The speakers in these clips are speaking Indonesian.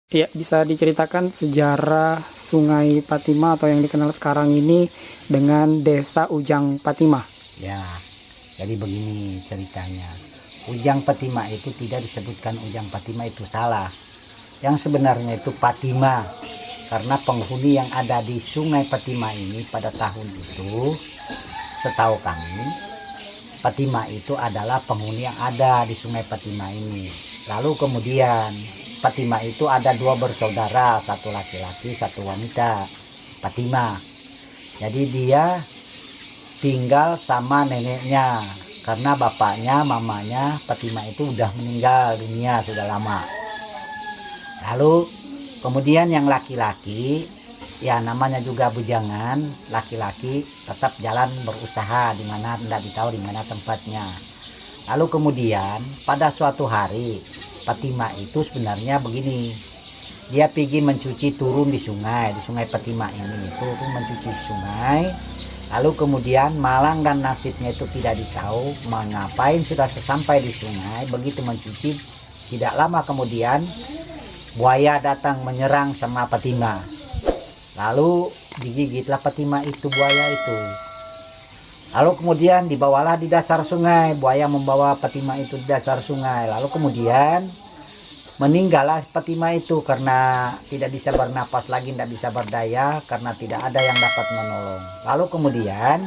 Iya, bisa diceritakan sejarah Sungai Patimah atau yang dikenal sekarang ini dengan Desa Ujang Patimah? Ya, jadi begini ceritanya. Ujang Patimah itu tidak disebutkan Ujang Patimah, itu salah. Yang sebenarnya itu Patimah. Karena penghuni yang ada di Sungai Patimah ini pada tahun itu, setahu kami, Patimah itu adalah penghuni yang ada di Sungai Patimah ini. Lalu kemudian Patimah itu ada dua bersaudara, satu laki-laki, satu wanita. Patimah. Jadi dia tinggal sama neneknya karena bapaknya mamanya Patimah itu udah meninggal dunia sudah lama. Lalu kemudian yang laki-laki, ya namanya juga bujangan, laki-laki tetap jalan berusaha di mana tidak ditahu di mana tempatnya. Lalu kemudian pada suatu hari Patimah itu sebenarnya begini, dia pergi mencuci turun di sungai Patimah ini, turun mencuci sungai. Lalu kemudian malang dan nasibnya itu tidak ditahu mengapain, sudah sesampai di sungai begitu mencuci, tidak lama kemudian buaya datang menyerang sama Patimah. Lalu digigitlah Patimah itu buaya itu. Lalu kemudian dibawalah di dasar sungai, buaya membawa Patimah itu di dasar sungai. Lalu kemudian meninggallah Patimah itu karena tidak bisa bernapas lagi, tidak bisa berdaya karena tidak ada yang dapat menolong. Lalu kemudian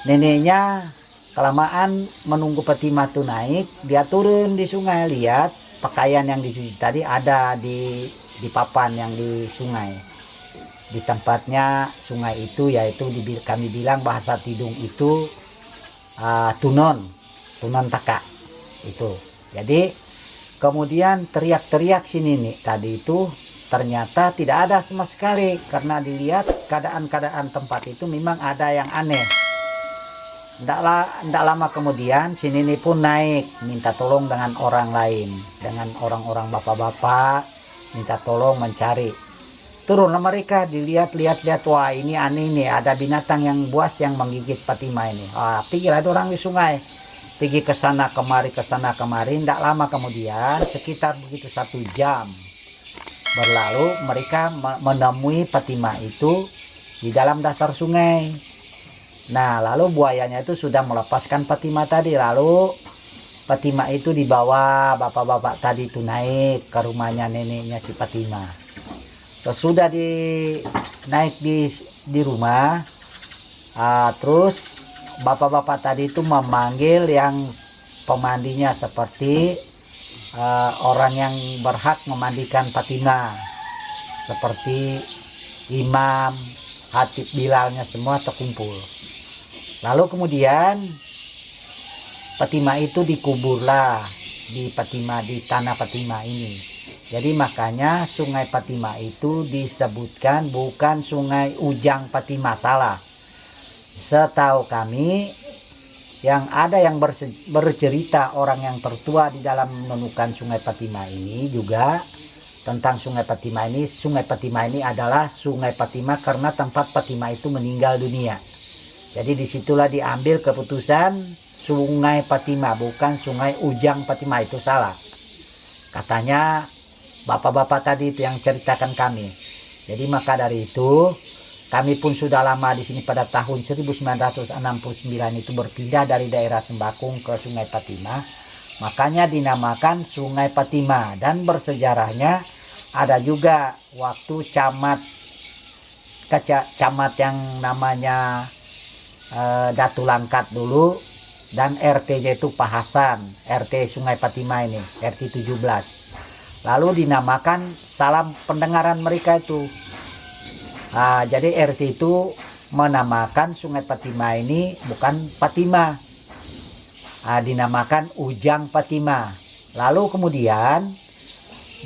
neneknya kelamaan menunggu Patimah itu naik, dia turun di sungai, lihat pakaian yang dicuci tadi ada di papan yang di sungai, di tempatnya sungai itu, yaitu kami bilang bahasa Tidung itu tunon taka itu. Jadi kemudian teriak-teriak sini nih tadi itu, ternyata tidak ada sama sekali karena dilihat keadaan tempat itu memang ada yang aneh. Tidak lama kemudian sini nih pun naik minta tolong dengan orang lain, dengan orang-orang bapak-bapak minta tolong mencari. Turunlah mereka, dilihat-lihat, wah ini aneh nih, ada binatang yang buas yang menggigit Patimah ini. Pergilah orang di sungai, pergi ke sana kemari, ke sana kemari. Tidak lama kemudian sekitar begitu 1 jam berlalu, mereka menemui Patimah itu di dalam dasar sungai. Nah lalu buayanya itu sudah melepaskan Patimah tadi. Lalu Patimah itu dibawa bapak-bapak tadi itu naik ke rumahnya neneknya si Patimah. Sudah naik di rumah, terus bapak-bapak tadi itu memanggil yang pemandinya, seperti orang yang berhak memandikan Patimah, seperti imam, khatib, bilalnya semua terkumpul. Lalu kemudian Patimah itu dikuburlah di tanah Patimah ini. Jadi makanya Sungai Patimah itu disebutkan bukan Sungai Ujang Patimah, salah. Setahu kami yang ada yang bercerita orang yang tertua di dalam menemukan Sungai Patimah ini juga tentang Sungai Patimah ini. Sungai Patimah ini adalah Sungai Patimah karena tempat Patimah itu meninggal dunia. Jadi disitulah diambil keputusan Sungai Patimah, bukan Sungai Ujang Patimah, itu salah. Katanya bapak-bapak tadi itu yang ceritakan kami. Jadi maka dari itu kami pun sudah lama di sini, pada tahun 1969 itu berpindah dari daerah Sembakung ke Sungai Patimah. Makanya dinamakan Sungai Patimah, dan bersejarahnya ada juga waktu camat yang namanya Datu Langkat dulu, dan RT-nya itu Pak Hasan, RT Sungai Patimah ini, RT 17. Lalu dinamakan salam pendengaran mereka itu. Jadi RT itu menamakan Sungai Patimah ini bukan Patimah, dinamakan Ujang Patimah. Lalu kemudian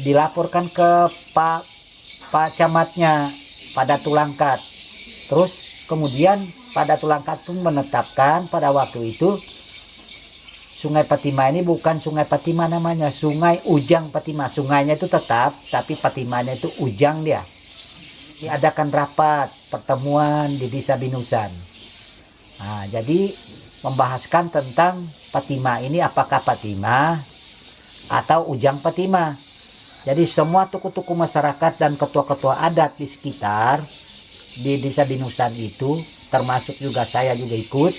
dilaporkan ke Pak Camatnya, pada Tulangkat. Terus kemudian pada Tulangkat pun menetapkan pada waktu itu Sungai Patimah ini bukan Sungai Patimah namanya, Sungai Ujang Patimah. Sungainya itu tetap, tapi Patimahnya itu Ujang dia. Diadakan rapat pertemuan di Desa Binusan. Jadi membahaskan tentang Patimah ini, apakah Patimah atau Ujang Patimah. Jadi semua tokoh-tokoh masyarakat dan ketua-ketua adat di sekitar di desa Binusan itu, termasuk juga saya juga ikut,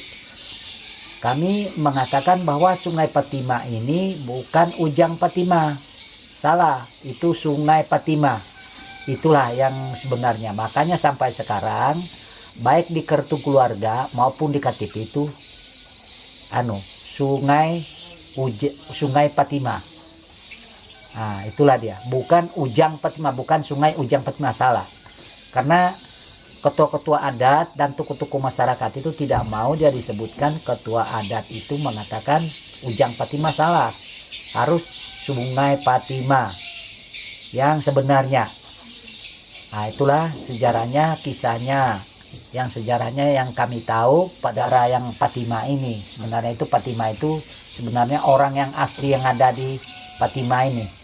kami mengatakan bahwa Sungai Patimah ini bukan Ujang Patimah. Salah, itu Sungai Patimah. Itulah yang sebenarnya. Makanya sampai sekarang baik di kartu keluarga maupun di KTP itu Sungai Patimah. Nah, itulah dia. Bukan Ujang Patimah, bukan Sungai Ujang Patimah, salah. Karena ketua-ketua adat dan tokoh-tokoh masyarakat itu tidak mau dia disebutkan ketua adat itu mengatakan Ujang Patimah, salah. Harus Sungai Patimah yang sebenarnya. Nah, itulah sejarahnya, kisahnya. Yang sejarahnya yang kami tahu pada yang Patimah ini. Sebenarnya itu Patimah itu sebenarnya orang yang asli yang ada di Patimah ini.